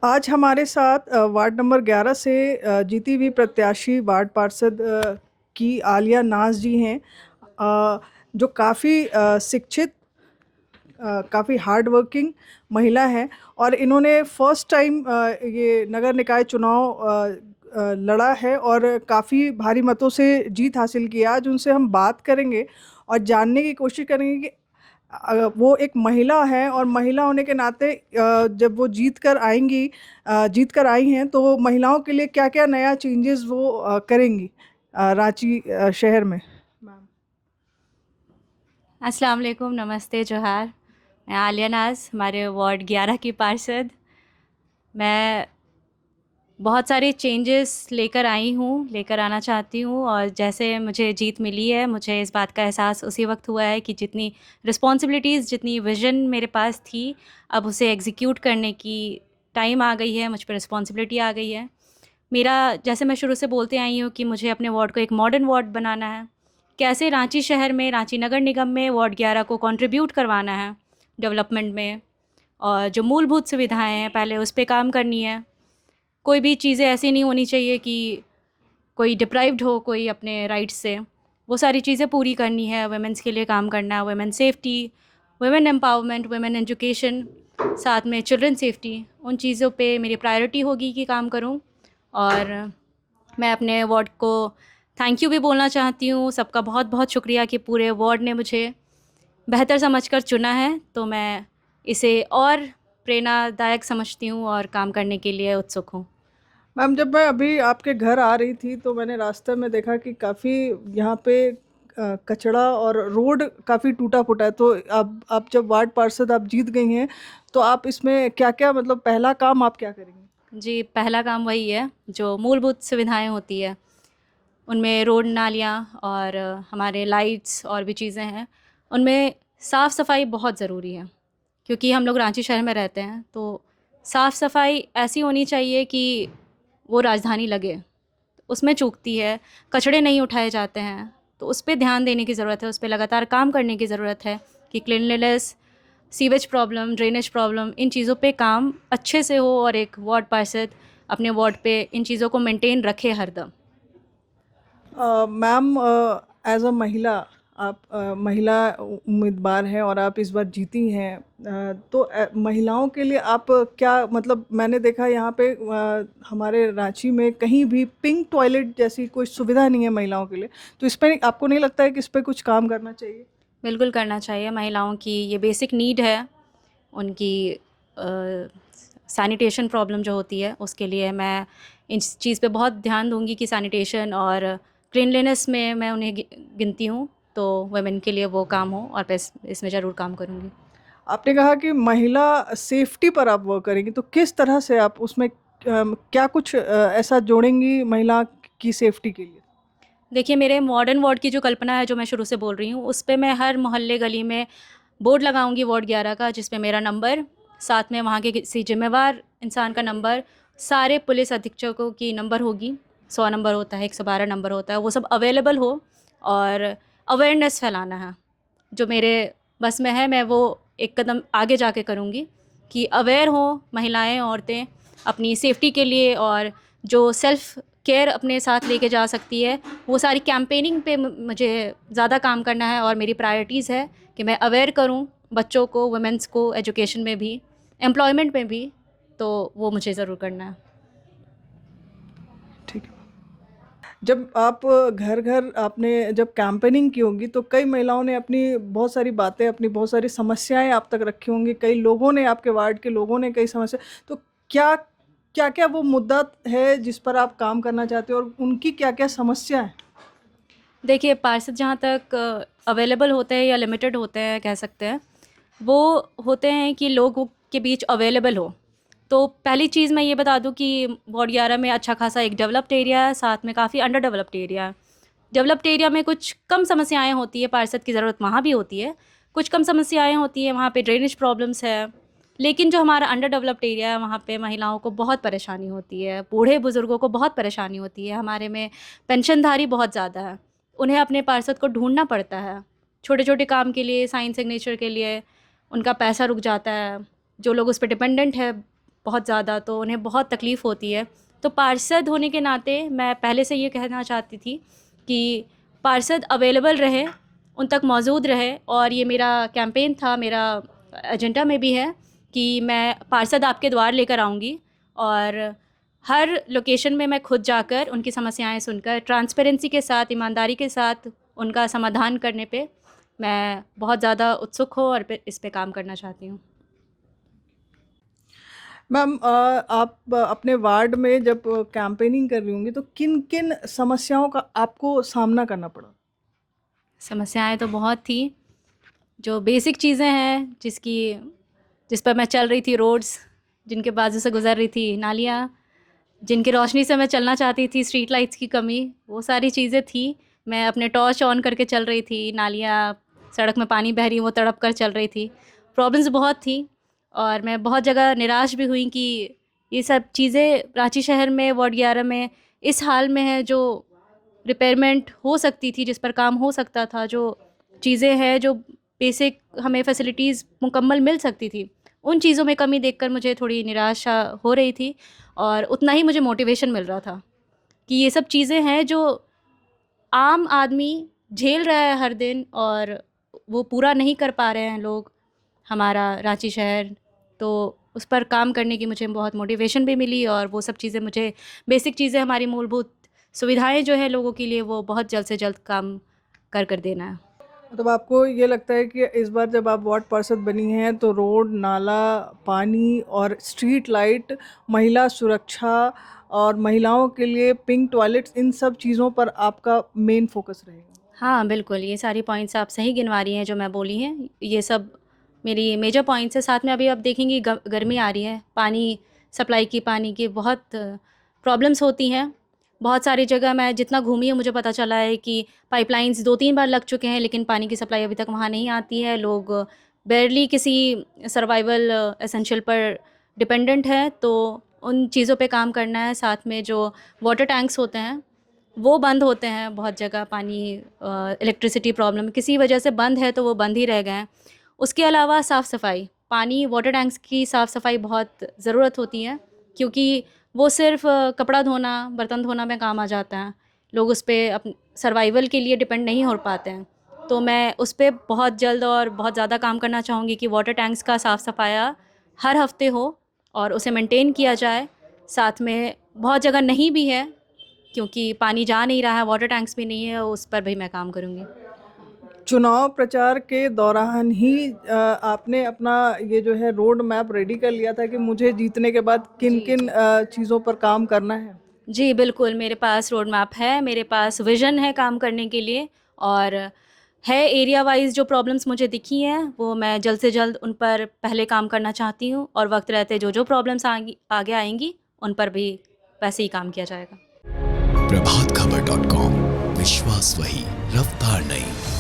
आज हमारे साथ वार्ड नंबर 11 से जीती हुई प्रत्याशी वार्ड पार्षद की आलिया नाज जी हैं, जो काफ़ी शिक्षित, काफ़ी हार्ड वर्किंग महिला है। और इन्होंने फर्स्ट टाइम ये नगर निकाय चुनाव लड़ा है और काफ़ी भारी मतों से जीत हासिल की। आज उनसे हम बात करेंगे और जानने की कोशिश करेंगे कि वो एक महिला है और महिला होने के नाते जब वो जीत कर आई हैं, तो महिलाओं के लिए क्या क्या नया चेंजेस वो करेंगी रांची शहर में। मैम, अस्सलाम वालेकुम, नमस्ते, जोहार। मैं आलिया नाज़, हमारे वार्ड 11 की पार्षद। मैं बहुत सारे चेंजेस लेकर आना चाहती हूँ। और जैसे मुझे जीत मिली है, मुझे इस बात का एहसास उसी वक्त हुआ है कि जितनी रिस्पॉन्सिबिलिटीज़, जितनी विज़न मेरे पास थी, अब उसे एग्जीक्यूट करने की टाइम आ गई है, मुझ पर रिस्पॉन्सिबिलिटी आ गई है। मेरा, जैसे मैं शुरू से बोलते आई हूँ कि मुझे अपने वार्ड को एक मॉडर्न वार्ड बनाना है। कैसे रांची शहर में, रांची नगर निगम में वार्ड 11 को कंट्रीब्यूट करवाना है डेवलपमेंट में, और जो मूलभूत सुविधाएं हैं पहले उस पे काम करनी है। कोई भी चीज़ें ऐसी नहीं होनी चाहिए कि कोई डिप्राइव्ड हो कोई अपने राइट्स से। वो सारी चीज़ें पूरी करनी है, वुमेंस के लिए काम करना है, women safety, women empowerment, women education, साथ में चिल्ड्रन सेफ्टी। उन चीज़ों पे मेरी प्रायोरिटी होगी कि काम करूं। और मैं अपने वार्ड को थैंक यू भी बोलना चाहती हूँ, सबका बहुत बहुत शुक्रिया कि पूरे वार्ड ने मुझे बेहतर समझकर चुना है। तो मैं इसे और प्रेरणादायक समझती हूँ और काम करने के लिए उत्सुक हूँ। मैम, जब मैं अभी आपके घर आ रही थी तो मैंने रास्ते में देखा कि काफ़ी यहाँ पे कचरा और रोड काफ़ी टूटा फूटा है। तो अब आप जब वार्ड पार्षद आप जीत गई हैं, तो आप इसमें क्या क्या, मतलब पहला काम आप क्या करेंगी? जी, पहला काम वही है, जो मूलभूत सुविधाएं होती है उनमें रोड, नालियाँ और हमारे लाइट्स और भी चीज़ें हैं, उनमें साफ़ सफाई बहुत ज़रूरी है। क्योंकि हम लोग रांची शहर में रहते हैं, तो साफ़ सफाई ऐसी होनी चाहिए कि वो राजधानी लगे। उसमें चूकती है, कचड़े नहीं उठाए जाते हैं, तो उस पे ध्यान देने की ज़रूरत है, उस पे लगातार काम करने की ज़रूरत है कि cleanliness, sewage problem, drainage problem, इन चीज़ों पे काम अच्छे से हो और एक वार्ड पार्षद अपने वार्ड पे इन चीज़ों को मेंटेन रखे हरदम। मैम, एज अ महिला, आप महिला उम्मीदवार हैं और आप इस बार जीती हैं। तो महिलाओं के लिए आप क्या, मतलब मैंने देखा यहाँ पे हमारे रांची में कहीं भी पिंक टॉयलेट जैसी कोई सुविधा नहीं है महिलाओं के लिए। तो इस पर आपको नहीं लगता है कि इस पर कुछ काम करना चाहिए? बिल्कुल करना चाहिए, महिलाओं की ये बेसिक नीड है। उनकी सैनिटेशन प्रॉब्लम जो होती है उसके लिए मैं इस चीज़ पे बहुत ध्यान दूंगी कि सैनिटेशन और क्लीनलीनेस में मैं उन्हें गिनती हूँ। तो वुमेन के लिए वो काम हो और मैं इसमें ज़रूर काम करूँगी। आपने कहा कि महिला सेफ्टी पर आप वर्क करेंगी, तो किस तरह से आप उसमें क्या कुछ ऐसा जोड़ेंगी महिला की सेफ्टी के लिए? देखिए, मेरे मॉडर्न वार्ड की जो कल्पना है, जो मैं शुरू से बोल रही हूँ, उस पे मैं हर मोहल्ले गली में बोर्ड लगाऊंगी वार्ड 11 का, जिस पे मेरा नंबर, साथ में वहाँ के किसी जिम्मेवार इंसान का नंबर, सारे पुलिस अधीक्षकों की नंबर होगी। 100 नंबर होता है, 112 नंबर होता है, वो सब अवेलेबल हो। और अवेयरनेस फैलाना है, जो मेरे बस में है। मैं वो एक कदम आगे जाके करूँगी कि अवेयर हो महिलाएं, औरतें अपनी सेफ्टी के लिए, और जो सेल्फ़ केयर अपने साथ लेके जा सकती है, वो सारी कैंपेनिंग पे मुझे ज़्यादा काम करना है। और मेरी प्रायोरिटीज़ है कि मैं अवेयर करूँ बच्चों को, वुमेंस को, एजुकेशन में भी, एम्प्लॉयमेंट में भी। तो वो मुझे ज़रूर करना है। ठीक है। जब आप घर घर आपने जब कैंपेनिंग की होंगी, तो कई महिलाओं ने अपनी बहुत सारी बातें, अपनी बहुत सारी समस्याएं आप तक रखी होंगी। कई लोगों ने, आपके वार्ड के लोगों ने कई समस्या, तो क्या क्या क्या वो मुद्दा है जिस पर आप काम करना चाहते हो और उनकी क्या क्या समस्या है? देखिए, पार्षद जहाँ तक अवेलेबल होते हैं या लिमिटेड होते हैं कह सकते हैं, वो होते हैं कि लोगों के बीच अवेलेबल हो। तो पहली चीज़ मैं ये बता दूँ कि वार्ड 11 में अच्छा खासा एक डेवलप्ड एरिया है, साथ में काफ़ी अंडर डेवलप्ड एरिया है। डेवलप्ड एरिया में कुछ कम समस्याएं होती है, पार्षद की ज़रूरत वहाँ भी होती है। कुछ कम समस्याएं होती हैं, वहाँ पे ड्रेनेज प्रॉब्लम्स है। लेकिन जो हमारा अंडर डेवलप्ड एरिया है, वहाँ पे महिलाओं को बहुत परेशानी होती है, बूढ़े बुज़ुर्गों को बहुत परेशानी होती है। हमारे में पेंशनधारी बहुत ज़्यादा है, उन्हें अपने पार्षद को ढूंढना पड़ता है। छोटे छोटे काम के लिए, साइन सिग्नेचर के लिए उनका पैसा रुक जाता है। जो लोग उस पर डिपेंडेंट है बहुत ज़्यादा, तो उन्हें बहुत तकलीफ़ होती है। तो पार्षद होने के नाते मैं पहले से ये कहना चाहती थी कि पार्षद अवेलेबल रहे, उन तक मौजूद रहे, और ये मेरा कैंपेन था, मेरा एजेंडा में भी है कि मैं पार्षद आपके द्वार लेकर आऊँगी, और हर लोकेशन में मैं खुद जाकर उनकी समस्याएं सुनकर ट्रांसपेरेंसी के साथ, ईमानदारी के साथ उनका समाधान करने पे मैं बहुत ज़्यादा उत्सुक हूँ और इस पे काम करना चाहती हूँ। मैम आप अपने वार्ड में जब कैंपेनिंग कर रही होंगी तो किन किन समस्याओं का आपको सामना करना पड़ा? समस्याएं तो बहुत थी। जो बेसिक चीज़ें हैं जिस पर मैं चल रही थी, रोड्स जिनके बाजू से गुजर रही थी, नालियाँ जिनकी रोशनी से मैं चलना चाहती थी, स्ट्रीट लाइट्स की कमी, वो सारी चीज़ें थी। मैं अपने टॉर्च ऑन करके चल रही थी, नालियाँ, सड़क में पानी बह रही वो तड़प कर चल रही थी। प्रॉब्लम्स बहुत थी, और मैं बहुत जगह निराश भी हुई कि ये सब चीज़ें रांची शहर में वार्ड 11 में इस हाल में है, जो रिपेयरमेंट हो सकती थी, जिस पर काम हो सकता था, जो चीज़ें हैं जो बेसिक हमें फैसिलिटीज़ मुकम्मल मिल सकती थी, उन चीज़ों में कमी देखकर मुझे थोड़ी निराशा हो रही थी, और उतना ही मुझे मोटिवेशन मिल रहा था कि ये सब चीज़ें हैं जो आम आदमी झेल रहा है हर दिन, और वो पूरा नहीं कर पा रहे हैं लोग, हमारा रांची शहर। तो उस पर काम करने की मुझे बहुत मोटिवेशन भी मिली, और वो सब चीज़ें मुझे, बेसिक चीज़ें, हमारी मूलभूत सुविधाएं जो है लोगों के लिए, वो बहुत जल्द से जल्द काम कर देना है। मतलब आपको ये लगता है कि इस बार जब आप वार्ड पार्षद बनी हैं तो रोड, नाला, पानी और स्ट्रीट लाइट, महिला सुरक्षा और महिलाओं के लिए पिंक टॉयलेट्स, इन सब चीज़ों पर आपका मेन फोकस रहेगा? हाँ, बिल्कुल, ये सारी पॉइंट्स आप सही गिनवा रही हैं जो मैं बोली हैं। ये सब मेरी मेजर पॉइंट्स है। साथ में अभी आप देखेंगी गर्मी आ रही है, पानी सप्लाई की, पानी की बहुत प्रॉब्लम्स होती हैं। बहुत सारी जगह मैं जितना घूमी हूँ मुझे पता चला है कि पाइपलाइंस 2-3 बार लग चुके हैं, लेकिन पानी की सप्लाई अभी तक वहाँ नहीं आती है। लोग बेयरली किसी सर्वाइवल एसेंशियल पर डिपेंडेंट हैं, तो उन चीज़ों पे काम करना है। साथ में जो वाटर टैंक्स होते हैं वो बंद होते हैं बहुत जगह, पानी इलेक्ट्रिसिटी प्रॉब्लम किसी वजह से बंद है, तो वो बंद ही रह गए हैं। उसके अलावा साफ़ सफाई, पानी, वाटर टैंक्स की साफ़ सफाई बहुत ज़रूरत होती है, क्योंकि वो सिर्फ कपड़ा धोना, बर्तन धोना में काम आ जाता है। लोग उस पे अप सर्वाइवल के लिए डिपेंड नहीं हो पाते हैं। तो मैं उस पे बहुत जल्द और बहुत ज़्यादा काम करना चाहूँगी कि वाटर टैंक्स का साफ़ सफाया हर हफ्ते हो और उसे मेंटेन किया जाए। साथ में बहुत जगह नहीं भी है, क्योंकि पानी जा नहीं रहा है, वाटर टैंक्स भी नहीं है, उस पर भी मैं काम करूँगी। चुनाव प्रचार के दौरान ही आपने अपना ये जो है रोड मैप रेडी कर लिया था कि मुझे जीतने के बाद किन किन चीज़ों पर काम करना है? जी, बिल्कुल, मेरे पास रोड मैप है, मेरे पास विज़न है काम करने के लिए, और है एरिया वाइज़ जो प्रॉब्लम्स मुझे दिखी हैं, वो मैं जल्द से जल्द उन पर पहले काम करना चाहती हूँ, और वक्त रहते जो प्रॉब्लम्स आगे आएंगी उन पर भी वैसे ही काम किया जाएगा। प्रभात खबर .com, विश्वास वही, रफ्तार नहीं।